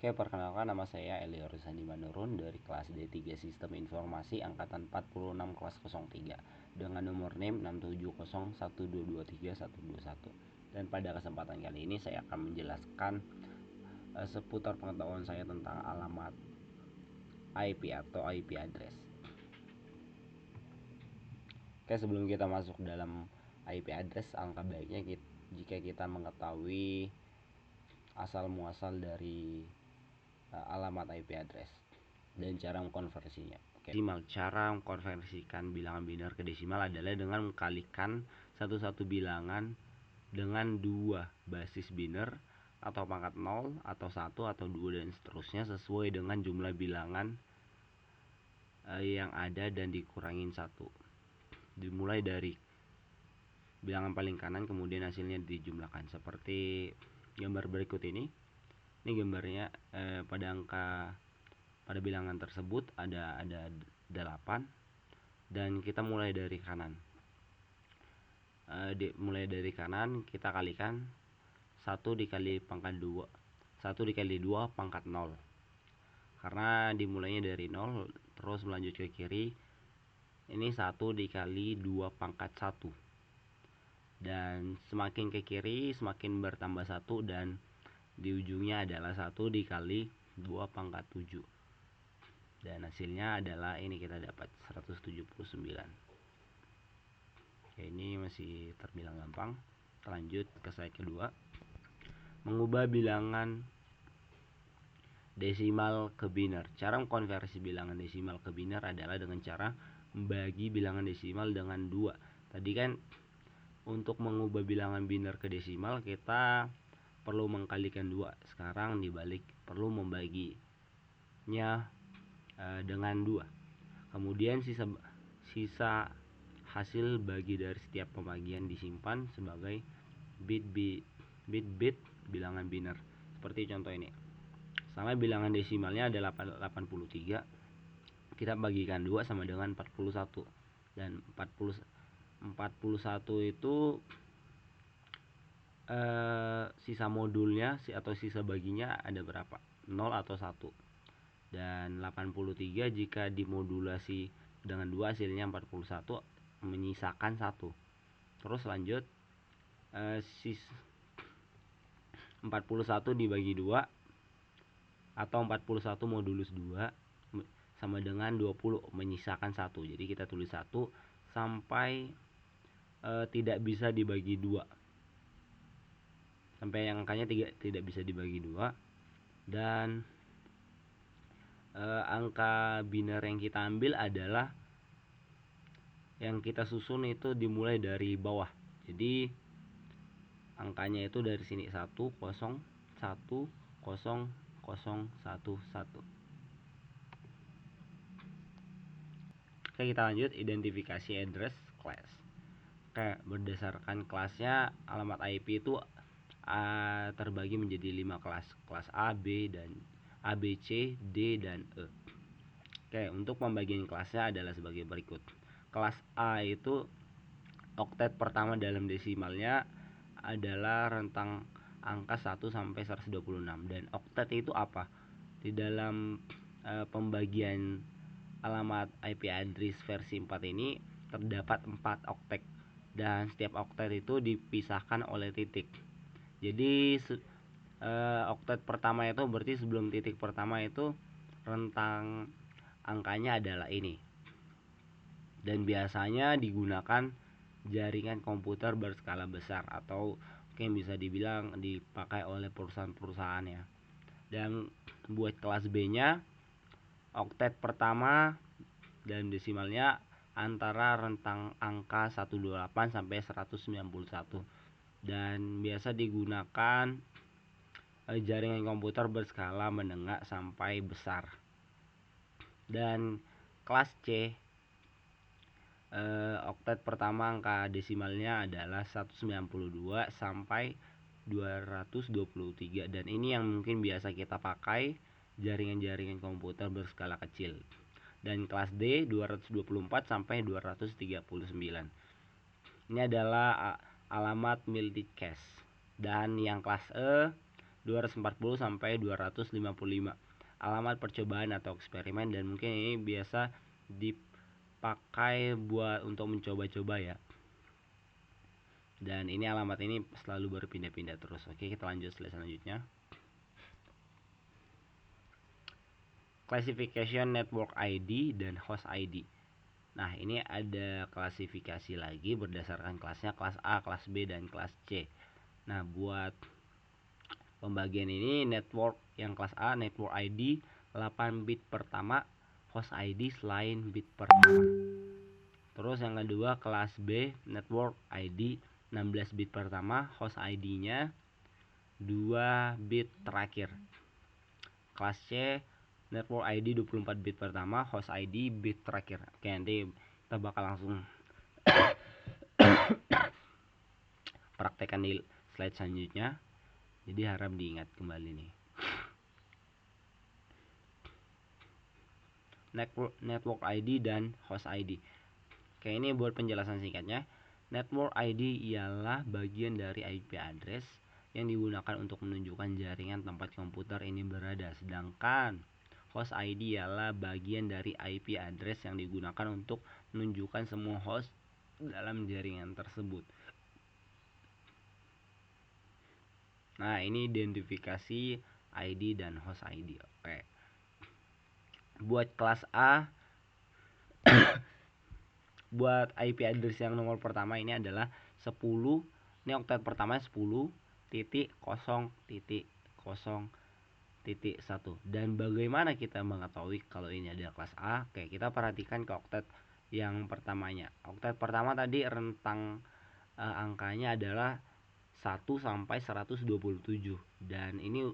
Oke, perkenalkan nama saya Elior Sandi Manurun dari kelas D3 Sistem Informasi angkatan 46 kelas 03 dengan nomor NIM 67012231121. Dan pada kesempatan kali ini saya akan menjelaskan seputar pengetahuan saya tentang alamat IP atau IP address. Oke, sebelum kita masuk dalam IP address, angka baiknya jika kita mengetahui asal muasal dari alamat IP address dan cara mengkonversinya. Desimal, cara mengkonversikan bilangan biner ke desimal adalah dengan mengkalikan satu bilangan dengan dua basis biner atau pangkat 0 atau 1 atau 2 dan seterusnya sesuai dengan jumlah bilangan yang ada dan dikurangin 1. Dimulai dari bilangan paling kanan kemudian hasilnya dijumlahkan seperti gambar berikut ini. Ini gambarnya pada bilangan tersebut ada 8 dan kita mulai dari kanan. Mulai dari kanan kita kalikan 1 dikali pangkat 2, 1 dikali 2 pangkat 0, karena dimulainya dari 0 terus melanjut ke kiri. Ini 1 dikali 2 pangkat 1, dan semakin ke kiri semakin bertambah 1 dan di ujungnya adalah 1 dikali 2 pangkat 7, dan hasilnya adalah ini, kita dapat 179. Oke, ini masih terbilang gampang. Lanjut ke slide kedua, mengubah bilangan desimal ke biner. Cara mengkonversi bilangan desimal ke biner adalah dengan cara membagi bilangan desimal dengan 2. Tadi kan untuk mengubah bilangan biner ke desimal kita perlu mengkalikan 2. Sekarang dibalik, perlu membaginya dengan 2. Kemudian sisa hasil bagi dari setiap pembagian disimpan sebagai bit bilangan biner. Seperti contoh ini. Sama bilangan desimalnya adalah 83. Kita bagikan 2 sama dengan 41. Dan 41 itu sisa modulnya atau sisa baginya ada berapa? 0 atau 1. Dan 83 jika dimodulasi dengan 2 hasilnya 41, menyisakan 1. Terus lanjut, 41 dibagi 2 atau 41 modulus 2 sama dengan 20, menyisakan 1. Jadi kita tulis 1 sampai tidak bisa dibagi 2, sampai yang angkanya tidak bisa dibagi 2, dan angka biner yang kita ambil adalah yang kita susun itu dimulai dari bawah. Jadi angkanya itu dari sini 1 0 1 0 0 1 1. Oke, kita lanjut identifikasi address class. Oke, berdasarkan kelasnya alamat IP itu terbagi menjadi 5 kelas. Kelas A, B, dan A, B, C, D, dan E. Oke, untuk pembagian kelasnya adalah sebagai berikut. Kelas A itu oktet pertama dalam desimalnya adalah rentang angka 1 sampai 126. Dan oktet itu apa? Di dalam pembagian alamat IP address versi 4 ini terdapat 4 oktet, dan setiap oktet itu dipisahkan oleh titik. Jadi oktet pertama itu berarti sebelum titik pertama itu rentang angkanya adalah ini, dan biasanya digunakan jaringan komputer berskala besar atau mungkin bisa dibilang dipakai oleh perusahaan-perusahaan ya. Dan buat kelas B nya, oktet pertama dan desimalnya antara rentang angka 128 sampai 191, dan biasa digunakan jaringan komputer berskala menengah sampai besar. Dan kelas C, oktet pertama angka desimalnya adalah 192 sampai 223, dan ini yang mungkin biasa kita pakai jaringan-jaringan komputer berskala kecil. Dan kelas D 224 sampai 239. Ini adalah alamat multicast. Dan yang kelas E 240 sampai 255. Alamat percobaan atau eksperimen, dan mungkin ini biasa dipakai buat untuk mencoba-coba ya. Dan ini alamat ini selalu berpindah-pindah terus. Oke, kita lanjut slide selanjutnya. Classification Network ID dan Host ID. Nah, ini ada klasifikasi lagi berdasarkan kelasnya, kelas A, kelas B, dan kelas C. Nah, buat pembagian ini, network yang kelas A, network ID 8 bit pertama, host ID selain bit pertama. Terus yang kedua kelas B, network ID 16 bit pertama, host ID-nya 2 bit terakhir. Kelas C, network ID 24 bit pertama, host ID bit terakhir. Oke, nanti kita bakal langsung praktekkan di slide selanjutnya. Jadi harap diingat kembali nih. Network ID dan host ID. Oke, ini buat penjelasan singkatnya. Network ID ialah bagian dari IP address yang digunakan untuk menunjukkan jaringan tempat komputer ini berada. Sedangkan host ID ialah bagian dari IP address yang digunakan untuk menunjukkan semua host dalam jaringan tersebut. Nah, ini identifikasi ID dan host ID. Oke. Buat kelas A, buat IP address yang nomor pertama ini adalah 10. Ini oktet pertama 10.0.0.1. Dan bagaimana kita mengetahui kalau ini adalah kelas A? Oke, kita perhatikan ke oktet yang pertamanya. Oktet pertama tadi rentang angkanya adalah 1 sampai 127, dan ini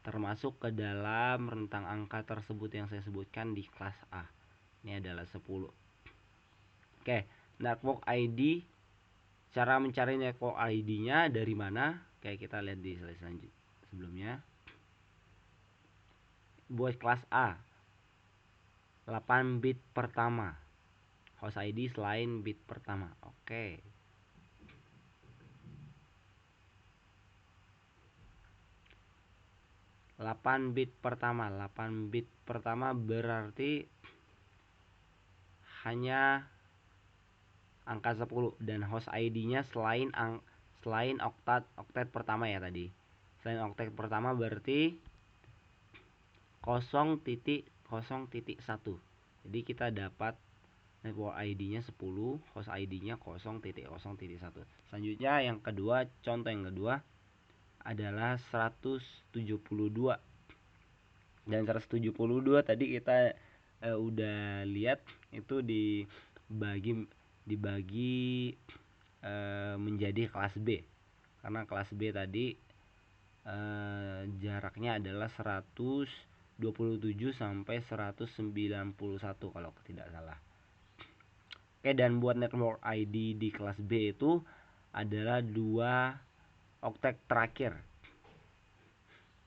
termasuk ke dalam rentang angka tersebut yang saya sebutkan di kelas A. Ini adalah 10. Oke, network ID, cara mencari network ID-nya dari mana? Oke, kita lihat di slide selanjutnya sebelumnya. Buat kelas A, 8 bit pertama, host ID selain bit pertama. Oke. Delapan bit pertama berarti hanya angka 10, dan host ID-nya selain oktet pertama ya tadi. Selain oktet pertama berarti 0.0.1. Jadi kita dapat network ID-nya 10, host ID-nya 0.0.1. Selanjutnya yang kedua, contoh yang kedua adalah 172. Dan 172 tadi kita udah lihat itu dibagi menjadi kelas B. Karena kelas B tadi jaraknya adalah 127 sampai 191 kalau tidak salah. Oke, dan buat network ID di kelas B itu adalah 2 oktet terakhir.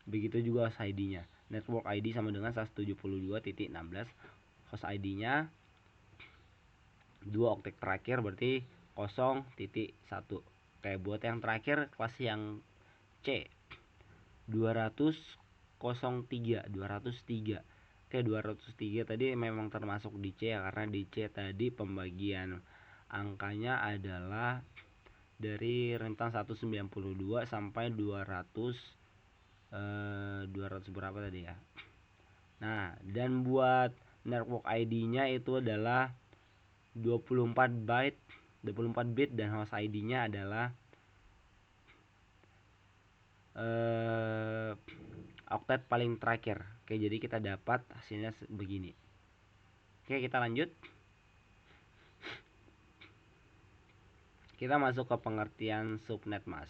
Begitu juga host ID-nya. Network ID sama dengan 172.16. Host ID-nya 2 oktet terakhir berarti 0.1. Oke, buat yang terakhir kelas yang C, 203. Oke, 203 tadi memang termasuk di C ya, karena di C tadi pembagian angkanya adalah dari rentang 192 sampai 200 berapa tadi ya. Nah, dan buat network ID-nya itu adalah 24 bit dan host ID-nya adalah oktet paling terakhir. Oke, jadi kita dapat hasilnya begini. Oke, kita lanjut. Kita masuk ke pengertian subnet mask.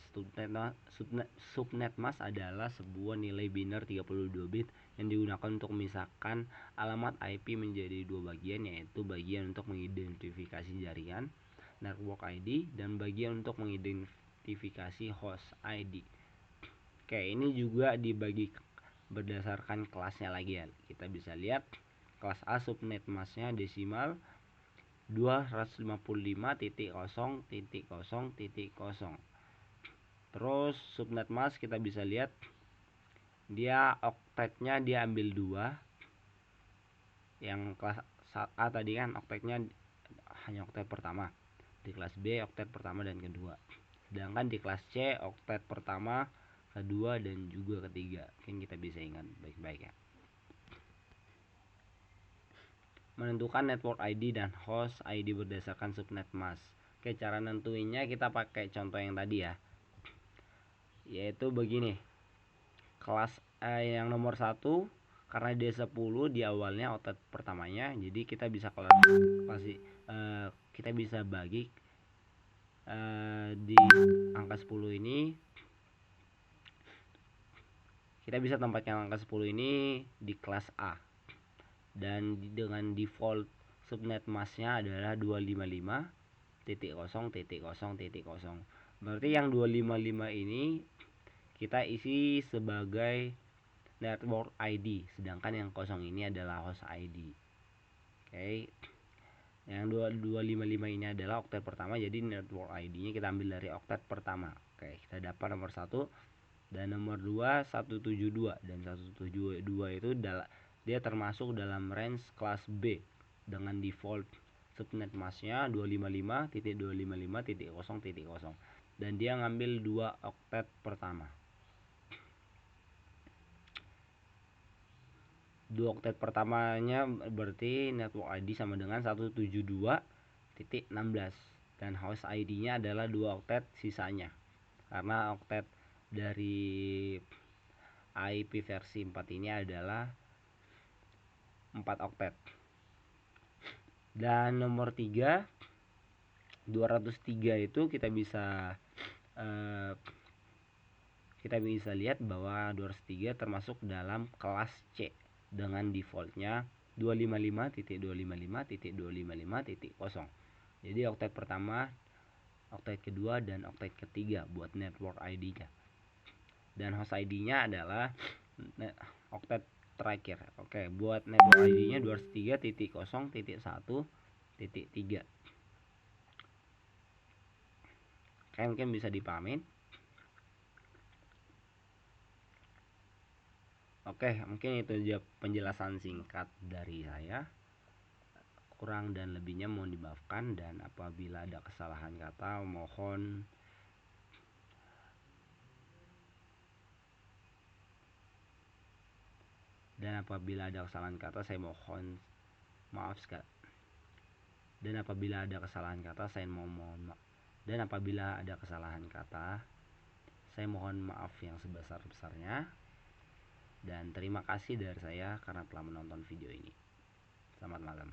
Subnet mask adalah sebuah nilai biner 32 bit yang digunakan untuk memisahkan alamat IP menjadi 2 bagian, yaitu bagian untuk mengidentifikasi jaringan network ID dan bagian untuk mengidentifikasi host ID. Oke, ini juga dibagi berdasarkan kelasnya lagi ya. Kita bisa lihat kelas A subnet masknya desimal 255.0.0.0. Terus subnet mask kita bisa lihat dia oktetnya dia ambil 2. Yang kelas A tadi kan oktetnya hanya oktet pertama. Di kelas B oktet pertama dan kedua. Sedangkan di kelas C oktet pertama, kedua dan juga ketiga. Kan kita bisa ingat baik-baik ya. Menentukan network ID dan host ID berdasarkan subnet mask. Oke, cara nentuinnya kita pakai contoh yang tadi ya. Yaitu begini. Kelas yang nomor 1 karena dia 10 di awalnya oktet pertamanya, jadi kita bisa kita bisa bagi di angka 10 ini, kita bisa tempatkan angka 10 ini di kelas A. Dan dengan default subnet masknya adalah 255.0.0.0. Berarti yang 255 ini kita isi sebagai network ID, sedangkan yang kosong ini adalah host ID. Oke. Yang 255 ini adalah oktet pertama, jadi network ID-nya kita ambil dari oktet pertama. Oke, kita dapat nomor 1 dan nomor 2 172, dan 172 itu dia termasuk dalam range kelas B dengan default subnet masknya 255.255.0.0, dan dia ngambil 2 oktet pertama. 2 oktet pertamanya berarti network ID sama dengan 172.16, dan host ID-nya adalah 2 oktet sisanya. Karena oktet dari IP versi 4 ini adalah 4 oktet. Dan nomor 3 203 itu kita bisa lihat bahwa 203 termasuk dalam kelas C dengan defaultnya 255.255.255.0. Jadi oktet pertama, oktet kedua, dan oktet ketiga buat network ID-nya. Dan host ID-nya adalah oktet terakhir. Oke, buat network ID-nya 203.0.1.3. Oke, mungkin bisa dipahamin. Oke, mungkin itu aja penjelasan singkat dari saya. Kurang dan lebihnya mohon dimaafkan, dan apabila ada kesalahan kata mohon saya mohon maaf sekali. Dan apabila ada kesalahan kata saya mohon maaf yang sebesar-besarnya. Dan terima kasih dari saya karena telah menonton video ini. Selamat malam.